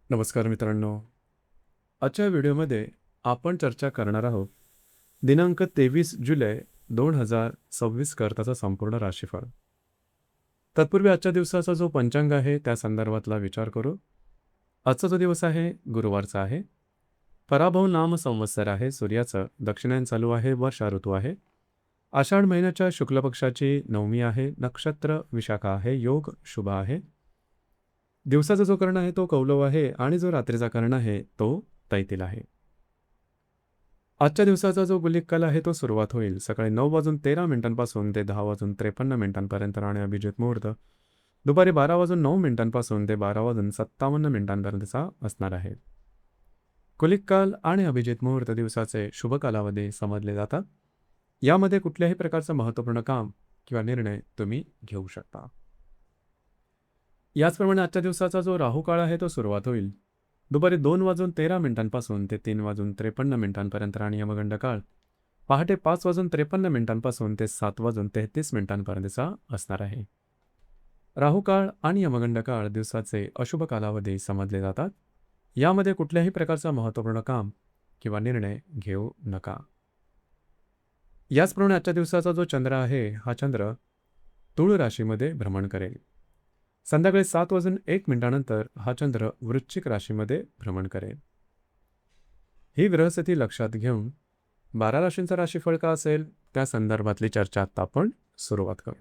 नमस्कार मित्रांनो. आजच्या व्हिडिओमध्ये आपण चर्चा करणार आहोत दिनांक 23 जुलै 2026 करताचा संपूर्ण राशीफळ. तत्पूर्वी आजच्या दिवसाचा जो पंचांग आहे त्या संदर्भातला विचार करू. आजचा जो दिवस आहे गुरुवारचा आहे. पराभव नाम संवत्सर आहे. सूर्याचं दक्षिणायन चालू आहे. वर्षा ऋतू आहे. आषाढ महिन्याच्या शुक्ल पक्षाची नवमी आहे. नक्षत्र विशाखा आहे. योग शुभ आहे. दिवसाचा जो कर्ण आहे तो कौलव आहे आणि जो रात्रीचा कर्ण आहे तो तैतील आहे. आजच्या दिवसाचा जो गुलिक काल आहे तो सुरुवात होईल सकाळी 9:13 ते 10:53 आणि अभिजित मुहूर्त दुपारी 12:09 ते 12:57 असणार आहे. कुलिक काल आणि अभिजित मुहूर्त दिवसाचे शुभ कालावधी समजले जातात. यामध्ये कुठल्याही प्रकारचं महत्त्वपूर्ण काम किंवा निर्णय तुम्ही घेऊ शकता. याचप्रमाणे आजच्या दिवसाचा जो राहू काळ आहे तो सुरुवात होईल दुपारी 2:13 ते 3:53 आणि यमगंड काळ पहाटे 5:53 ते 7:33 असणार आहे. राहू काळ आणि यमगंड काळ दिवसाचे अशुभ कालावधी समजले जातात. यामध्ये कुठल्याही प्रकारचा महत्त्वपूर्ण काम किंवा निर्णय घेऊ नका. याचप्रमाणे आजच्या दिवसाचा जो चंद्र आहे हा चंद्र तुळ राशीमध्ये भ्रमण करेल. संध्याकाळी 7:01 हा चंद्र वृश्चिक राशीमध्ये भ्रमण करेल. ही ग्रहस्थिती लक्षात घेऊन 12 राशींचा राशीफळ का असेल त्या संदर्भातली चर्चा आता आपण सुरुवात करू.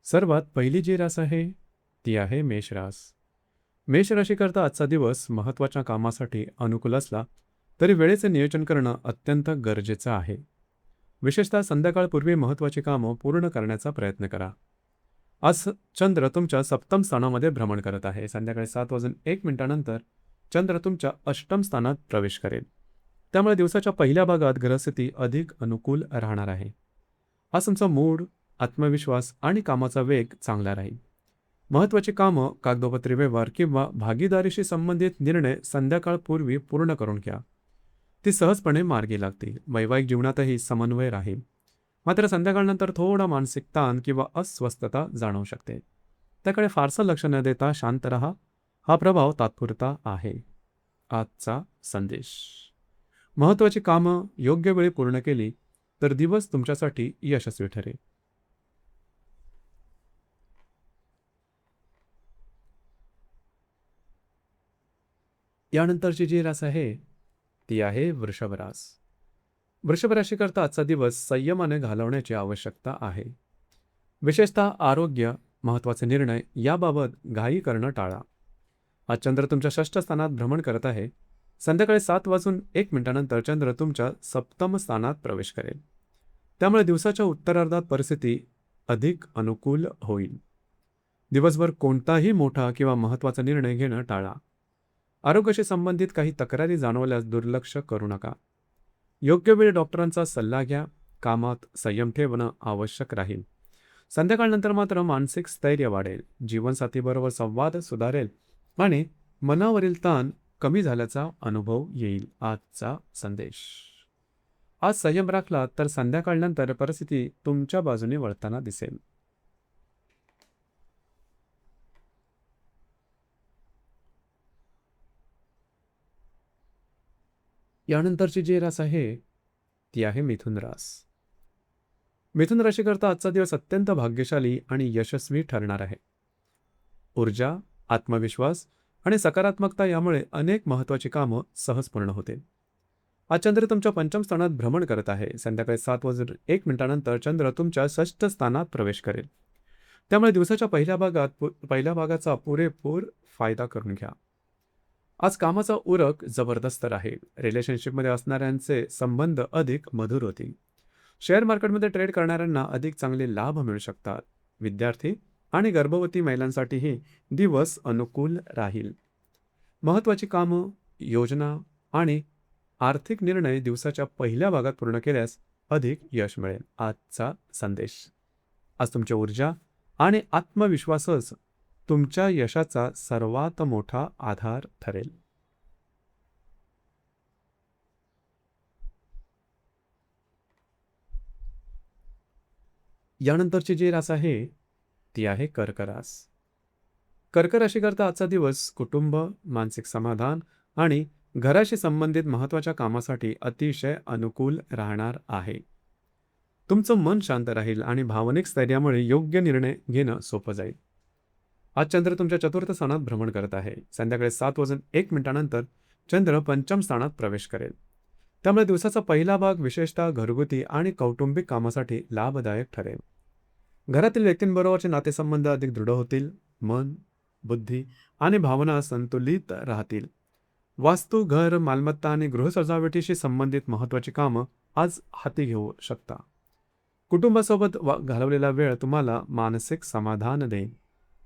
सर्वात पहिली जी रास आहे ती आहे मेष रास. मेष राशीकरता आजचा दिवस महत्त्वाच्या कामासाठी अनुकूल असला तरी वेळेचे नियोजन करणं अत्यंत गरजेचं आहे. विशेषतः संध्याकाळपूर्वी महत्त्वाची कामं पूर्ण करण्याचा प्रयत्न करा. आज चंद्र तुमच्या सप्तम स्थानामध्ये भ्रमण करत आहे. संध्याकाळी 7:01 चंद्र तुमच्या अष्टम स्थानात प्रवेश करेल. त्यामुळे दिवसाच्या पहिल्या भागात ग्रहस्थिती अधिक अनुकूल राहणार आहे. आज तुमचा मूड, आत्मविश्वास आणि कामाचा वेग चांगला राहील. महत्त्वाची कामं, कागदोपत्री व्यवहार किंवा भागीदारीशी संबंधित निर्णय संध्याकाळपूर्वी पूर्ण करून घ्या. ती सहजपणे मार्गी लागतील. वैवाहिक जीवनातही समन्वय राहील. मात्र संध्याकाळनंतर थोडा मानसिक ताण किंवा अस्वस्थता जाणवू शकते. त्याकडे फारसं लक्ष न देता शांत राहा. हा प्रभाव तात्पुरता आहे. आजचा संदेश: महत्त्वाची कामं योग्य वेळी पूर्ण केली तर दिवस तुमच्यासाठी यशस्वी ठरेल. यानंतरची जी रास आहे ती आहे वृषभ रास. वृषभ राशीकरता आजचा दिवस संयमाने घालवण्याची आवश्यकता आहे. विशेषतः आरोग्य, महत्त्वाचे निर्णय याबाबत घाई करणं टाळा. आज चंद्र तुमच्या षष्ठ स्थानात भ्रमण करत आहे. संध्याकाळी 7:01 चंद्र तुमच्या सप्तम स्थानात प्रवेश करेल. त्यामुळे दिवसाच्या उत्तरार्धात परिस्थिती अधिक अनुकूल होईल. दिवसभर कोणताही मोठा किंवा महत्त्वाचा निर्णय घेणं टाळा. आरोग्याशी संबंधित काही तक्रारी जाणवल्यास दुर्लक्ष करू नका. योग्य वेळी डॉक्टरांचा सल्ला घ्या. कामात संयम ठेवणं आवश्यक राहील. संध्याकाळनंतर मात्र मानसिक स्थैर्य वाढेल. जीवनसाथीबरोबर संवाद सुधारेल आणि मनावरील ताण कमी झाल्याचा अनुभव येईल. आजचा संदेश: आज संयम राखला तर संध्याकाळनंतर परिस्थिती तुमच्या बाजूने वळताना दिसेल. यानंतरची जी रास आहे ती आहे मिथुन रास. मिथुन राशीकरता आजचा दिवस अत्यंत भाग्यशाली आणि यशस्वी ठरणार आहे. ऊर्जा, आत्मविश्वास आणि सकारात्मकता यामुळे अनेक महत्त्वाची कामं सहज पूर्ण होतील. आज चंद्र तुमच्या पंचम स्थानात भ्रमण करत आहे. संध्याकाळी 7:01 चंद्र तुमच्या षष्ठ स्थानात प्रवेश करेल. त्यामुळे दिवसाच्या पहिल्या भागाचा पुरेपूर फायदा करून घ्या. आज कामाचा उरक जबरदस्त राहील. रिलेशनशिपमध्ये असणाऱ्यांचे संबंध अधिक मधुर होतील. शेअर मार्केटमध्ये ट्रेड करणाऱ्यांना अधिक चांगले लाभ मिळू शकतात. विद्यार्थी आणि गर्भवती महिलांसाठीही दिवस अनुकूल राहील. महत्त्वाची कामं, योजना आणि आर्थिक निर्णय दिवसाच्या पहिल्या भागात पूर्ण केल्यास अधिक यश मिळेल. आजचा संदेश: आज तुमची ऊर्जा आणि आत्मविश्वासच तुमच्या यशाचा सर्वात मोठा आधार ठरेल. यानंतरची जी रास आहे ती आहे कर्क रास. कर्क राशीकरता आजचा दिवस कुटुंब, मानसिक समाधान आणि घराशी संबंधित महत्त्वाच्या कामासाठी अतिशय अनुकूल राहणार आहे. तुमचं मन शांत राहील आणि भावनिक स्थैर्यामुळे योग्य निर्णय घेणं सोपं जाईल. आज चंद्र तुमच्या चतुर्थ स्थानात भ्रमण करत आहे. संध्याकाळी 7:01 चंद्र पंचम स्थानात प्रवेश करेल. त्यामुळे दिवसाचा पहिला भाग विशेषतः घरगुती आणि कौटुंबिक कामासाठी लाभदायक ठरेल. घरातील व्यक्तींबरोबरचे नातेसंबंध अधिक दृढ होतील. मन, बुद्धी आणि भावना संतुलित राहतील. वास्तू, घर, मालमत्ता आणि गृहसजावटीशी संबंधित महत्त्वाची कामं आज हाती घेऊ शकता. कुटुंबासोबत घालवलेला वेळ तुम्हाला मानसिक समाधान देईल.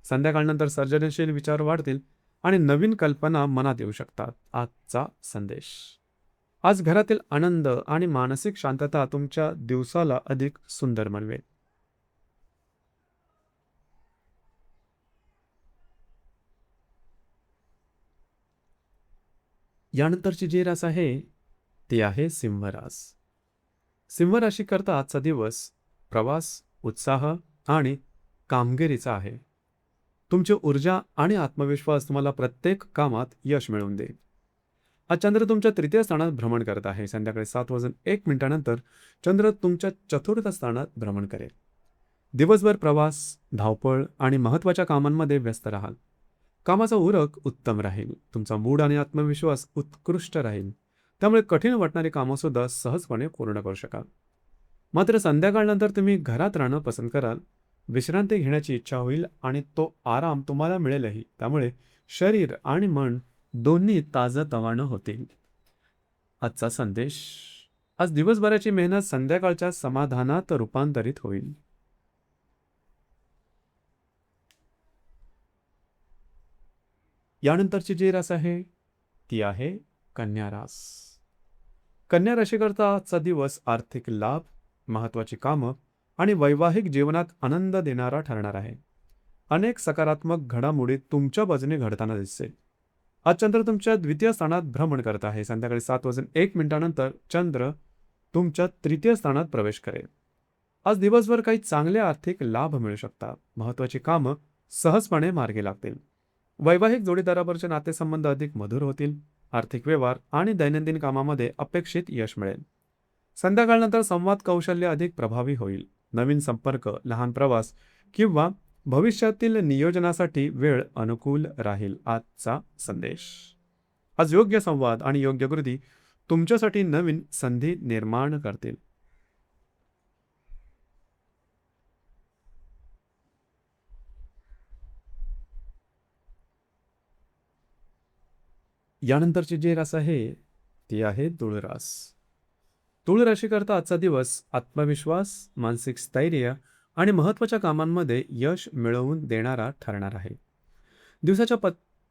संध्याकाळनंतर सर्जनशील विचार वाढतील आणि नवीन कल्पना मनात येऊ शकतात. आजचा संदेश. आज घरातील आनंद आणि मानसिक शांतता तुमच्या दिवसाला अधिक सुंदर बनवेल. यानंतरची जी रास आहे ती आहे सिंह रास. सिंह राशीकरता आजचा दिवस प्रवास, उत्साह आणि कामगिरीचा आहे. तुमची ऊर्जा आणि आत्मविश्वास तुम्हाला प्रत्येक कामात यश मिळवून देईल. आज चंद्र तुमच्या तृतीय स्थानात भ्रमण करत आहे. संध्याकाळी 7:01 चंद्र तुमच्या चतुर्थ स्थानात भ्रमण करेल. दिवसभर प्रवास, धावपळ आणि महत्त्वाच्या कामांमध्ये व्यस्त राहाल. कामाचा उरक उत्तम राहील. तुमचा मूड आणि आत्मविश्वास उत्कृष्ट राहील. त्यामुळे कठीण वाटणारी कामंसुद्धा सहजपणे पूर्ण करू शकाल. मात्र संध्याकाळनंतर तुम्ही घरात राहणं पसंत कराल. विश्रांती घेण्याची इच्छा होईल आणि तो आराम तुम्हाला मिळेलही. त्यामुळे शरीर आणि मन दोन्ही ताजंतवानं होतील. आजचा संदेश. आज दिवसभराची मेहनत संध्याकाळच्या समाधानात रूपांतरित होईल. यानंतरची जी रास आहे ती आहे कन्या रास. कन्या राशीकरता आजचा दिवस आर्थिक लाभ, महत्त्वाची कामं आणि वैवाहिक जीवनात आनंद देणारा ठरणार आहे. अनेक सकारात्मक घडामोडी तुमच्या बाजूने घडताना दिसेल. आज चंद्र तुमच्या द्वितीय स्थानात भ्रमण करत आहे. संध्याकाळी 7:01 चंद्र तुमच्या तृतीय स्थानात प्रवेश करेल. आज दिवसभर काही चांगले आर्थिक लाभ मिळू शकतात. महत्त्वाची कामं सहजपणे मार्गी लागतील. वैवाहिक जोडीदाराबरोबरचे नातेसंबंध अधिक मधुर होतील. आर्थिक व्यवहार आणि दैनंदिन कामामध्ये अपेक्षित यश मिळेल. संध्याकाळनंतर संवाद कौशल्य अधिक प्रभावी होईल. नवीन संपर्क, लहान प्रवास किंवा भविष्यातील नियोजनासाठी वेळ अनुकूल राहील. आजचा संदेश. आज योग्य संवाद आणि योग्य कृती तुमच्यासाठी नवीन संधी निर्माण करतील. यानंतरची जी रास आहे ती आहे तुळ रास. तुळ राशीकरता आजचा दिवस आत्मविश्वास, मानसिक स्थैर्य आणि महत्त्वाच्या कामांमध्ये यश मिळवून देणारा ठरणार आहे. दिवसाच्या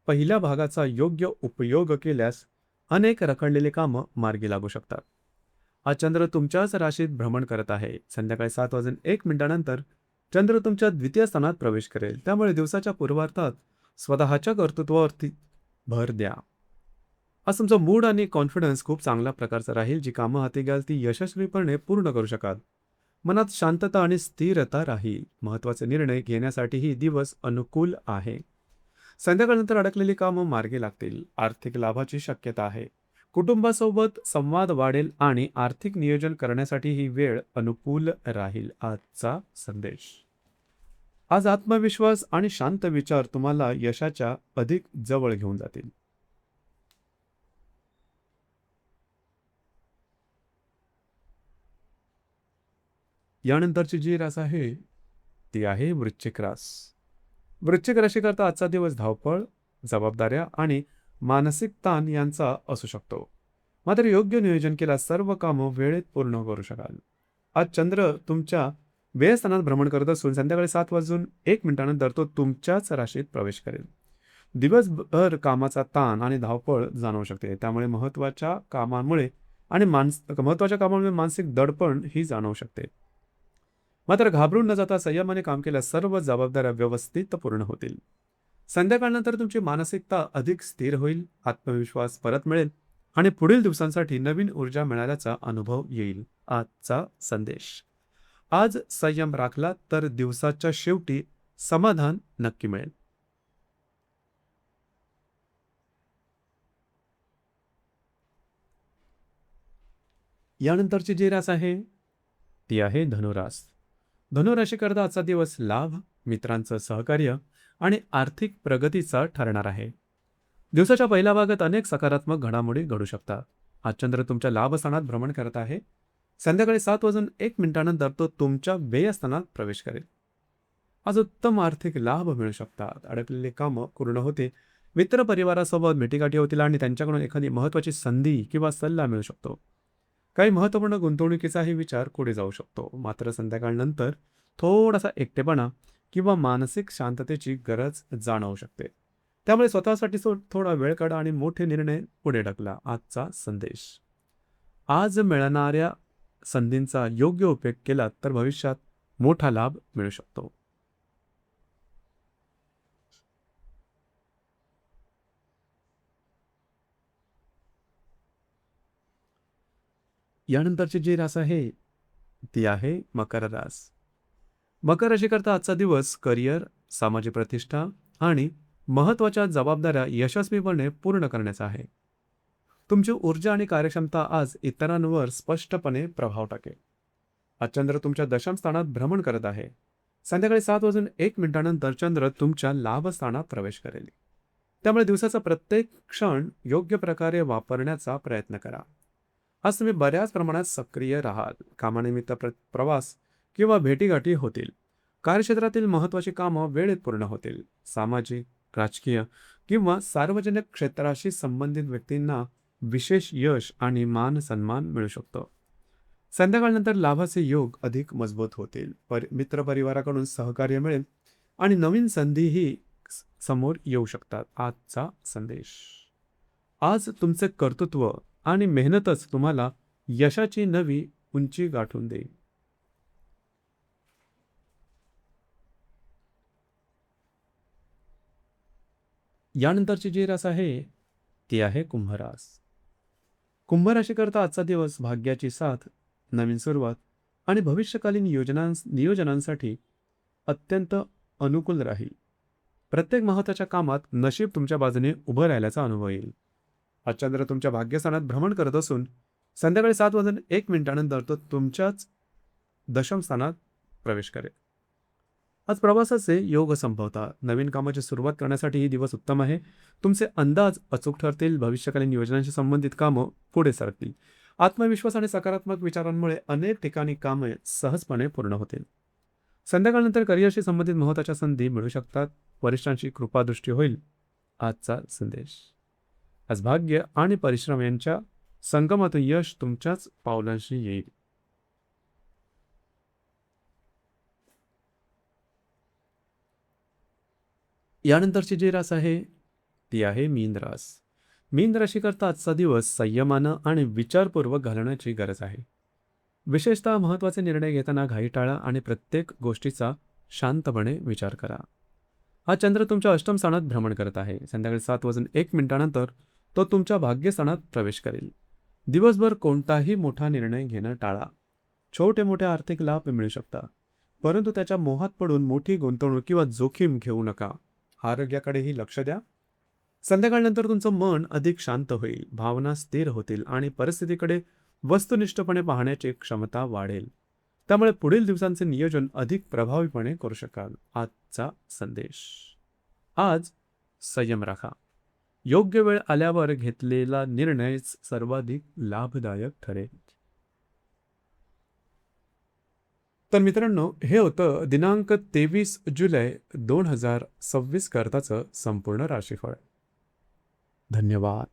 पहिल्या भागाचा योग्य उपयोग केल्यास अनेक रखडलेली कामं मार्गी लागू शकतात. आज चंद्र तुमच्याच राशीत भ्रमण करत आहे. संध्याकाळी 7:01 चंद्र तुमच्या द्वितीय स्थानात प्रवेश करेल. त्यामुळे दिवसाच्या पूर्वार्धात स्वतःच्या कर्तृत्वावरती भर द्या. आज तुमचा मूड आणि कॉन्फिडन्स खूप चांगल्या प्रकारचा राहील. जी कामं हाती घ्याल ती यशस्वीपणे पूर्ण करू शकाल. मनात शांतता आणि स्थिरता राहील. महत्त्वाचे निर्णय घेण्यासाठीही दिवस अनुकूल आहे. संध्याकाळनंतर अडकलेली कामं मार्गी लागतील. आर्थिक लाभाची शक्यता आहे. कुटुंबासोबत संवाद वाढेल आणि आर्थिक नियोजन करण्यासाठी ही वेळ अनुकूल राहील. आजचा संदेश. आज आत्मविश्वास आणि शांत विचार तुम्हाला यशाच्या अधिक जवळ घेऊन जातील. यानंतरची जी रास आहे ती आहे वृश्चिक रास. वृश्चिक राशीकरता आजचा दिवस धावपळ, जबाबदाऱ्या आणि मानसिक ताण यांचा असू शकतो. मात्र योग्य नियोजन केल्यास सर्व कामं वेळेत पूर्ण करू शकाल. आज चंद्र तुमच्या व्ययस्थानात भ्रमण करत असून संध्याकाळी 7:01 तो तुमच्याच राशीत प्रवेश करेल. दिवसभर कामाचा ताण आणि धावपळ जाणवू शकते. त्यामुळे महत्त्वाच्या कामांमुळे मानसिक दडपण ही जाणवू शकते. मात्र घाबरून न जाता संयमाने काम केल्यास सर्व जबाबदाऱ्या व्यवस्थित पूर्ण होतील. संध्याकाळनंतर तुमची मानसिकता अधिक स्थिर होईल. आत्मविश्वास परत मिळेल आणि पुढील दिवसांसाठी नवीन ऊर्जा मिळाल्याचा अनुभव येईल. आजचा संदेश. आज संयम राखला तर दिवसाच्या शेवटी समाधान नक्की मिळेल. यानंतरची जी रास आहे ती आहे धनुरास. धनुराशीकरता आजचा दिवस लाभ, मित्रांचं सहकार्य आणि आर्थिक प्रगतीचा ठरणार आहे. दिवसाच्या पहिल्या भागात अनेक सकारात्मक घडामोडी घडू शकतात. आज चंद्र तुमच्या लाभस्थानात भ्रमण करत आहे. संध्याकाळी 7:01 तो तुमच्या व्ययस्थानात प्रवेश करेल. आज उत्तम आर्थिक लाभ मिळू शकतात. अडकलेली कामं पूर्ण होते. मित्रपरिवारासोबत भेटीगाठी होतील आणि त्यांच्याकडून एखादी महत्त्वाची संधी किंवा सल्ला मिळू शकतो. काही महत्त्वपूर्ण गुंतवणुकीचाही विचार पुढे जाऊ शकतो. मात्र संध्याकाळनंतर थोडासा एकटेपणा किंवा मानसिक शांततेची गरज जाणवू शकते. त्यामुळे स्वतःसाठी थोडा वेळ काढा आणि मोठे निर्णय पुढे ढकला. आजचा संदेश: आज मिळणाऱ्या संधींचा योग्य उपयोग केला तर भविष्यात मोठा लाभ मिळू शकतो. यानंतरची जी रास आहे ती आहे मकर रास. मकर राशीकरता आजचा दिवस करिअर, सामाजिक प्रतिष्ठा आणि महत्त्वाच्या जबाबदाऱ्या यशस्वीपणे पूर्ण करण्याचा आहे. तुमची ऊर्जा आणि कार्यक्षमता आज इतरांवर स्पष्टपणे प्रभाव टाकेल. आज चंद्र तुमच्या दशम स्थानात भ्रमण करत आहे. संध्याकाळी 7:01 चंद्र तुमच्या लाभस्थानात प्रवेश करेल. त्यामुळे दिवसाचा प्रत्येक क्षण योग्य प्रकारे वापरण्याचा प्रयत्न करा. आज तुम्ही बऱ्याच प्रमाणात सक्रिय राहाल. कामानिमित्त प्रवास किंवा भेटीगाठी होतील. कार्यक्षेत्रातील महत्त्वाची कामं वेळेत पूर्ण होतील. सामाजिक, राजकीय किंवा सार्वजनिक क्षेत्राशी संबंधित व्यक्तींना विशेष यश आणि मान सन्मान मिळू शकतो. संध्याकाळनंतर लाभाचे योग अधिक मजबूत होतील. मित्रपरिवाराकडून सहकार्य मिळेल आणि नवीन संधीही समोर येऊ शकतात. आजचा संदेश: आज तुमचे कर्तृत्व आणि मेहनतच तुम्हाला यशाची नवी उंची गाठून देईल. यानंतरची जी रास आहे ती आहे कुंभरास. कुंभ राशीकरता आजचा दिवस भाग्याची साथ, नवीन सुरुवात आणि भविष्यकालीन नियोजनांसाठी अत्यंत अनुकूल राहील. प्रत्येक महत्त्वाच्या कामात नशीब तुमच्या बाजूने उभं राहिल्याचा अनुभव येईल. आज चंद्र तुमच्या भाग्यस्थानात भ्रमण करत असून संध्याकाळी 7:01 तो तुमच्याच दशम स्थानात प्रवेश करेल. आज प्रवासाचे योग संभवतात. नवीन कामाची सुरुवात करण्यासाठी ही दिवस उत्तम आहे. तुमचे अंदाज अचूक ठरतील. भविष्यकालीन योजनांशी संबंधित कामं पुढे सरकतील. आत्मविश्वास आणि सकारात्मक विचारांमुळे अनेक ठिकाणी कामे सहजपणे पूर्ण होतील. संध्याकाळनंतर करिअरशी संबंधित महत्त्वाच्या संधी मिळू शकतात. वरिष्ठांची कृपादृष्टी होईल. आजचा संदेश: आज भाग्य आणि परिश्रम यांच्या संगमातून यश तुमच्याच पावलांशी येईल. यानंतरची जी रास आहे ती आहे मीन रास. मीन राशीकरता आजचा दिवस संयमानं आणि विचारपूर्वक घालवण्याची गरज आहे. विशेषतः महत्त्वाचे निर्णय घेताना घाई टाळा आणि प्रत्येक गोष्टीचा शांतपणे विचार करा. हा चंद्र तुमच्या अष्टम स्थानात भ्रमण करत आहे. संध्याकाळी 7:01 तो तुमच्या भाग्यस्थानात प्रवेश करेल. दिवसभर कोणताही मोठा निर्णय घेणं टाळा. छोटे मोठे आर्थिक लाभ मिळू शकतात, परंतु त्याच्या मोहात पडून मोठी गुंतवणूक किंवा जोखीम घेऊ नका. आरोग्याकडेही लक्ष द्या. संध्याकाळनंतर तुमचं मन अधिक शांत होईल, भावना स्थिर होतील आणि परिस्थितीकडे वस्तुनिष्ठपणे पाहण्याची क्षमता वाढेल. त्यामुळे पुढील दिवसांचे नियोजन अधिक प्रभावीपणे करू शकाल. आजचा संदेश: आज संयम राखा. योग्य वेळ आल्यावर घेतलेला निर्णय सर्वाधिक लाभदायक ठरेल. तर मित्रांनो, हे होतं दिनांक 23 जुलै 2026 करताचं संपूर्ण राशीफळ. धन्यवाद.